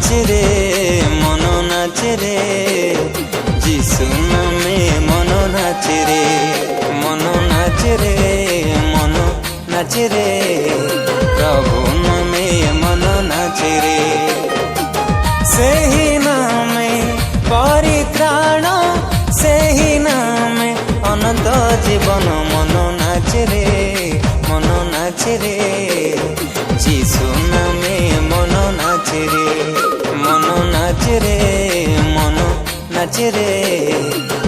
নাচে রে মন নাচে রে, যিশু নামে মন নাচে রে, মন নাচে রে, মন নাচে রে, প্রভু নামে মন নাচে রে। ସେହି ନାମେ ପରିତ୍ରାଣ, ସେହି ନାମେ ଅନନ୍ତ ଜୀବନ। ମନ ନାଚେ ରେ ମନ ନାଚେ ରେ, ଯୀଶୁ ନାମେ ମନ ନାଚେ ରେ, ମନ ନାଚେ ରେ, ମନ ନାଚେ ରେ।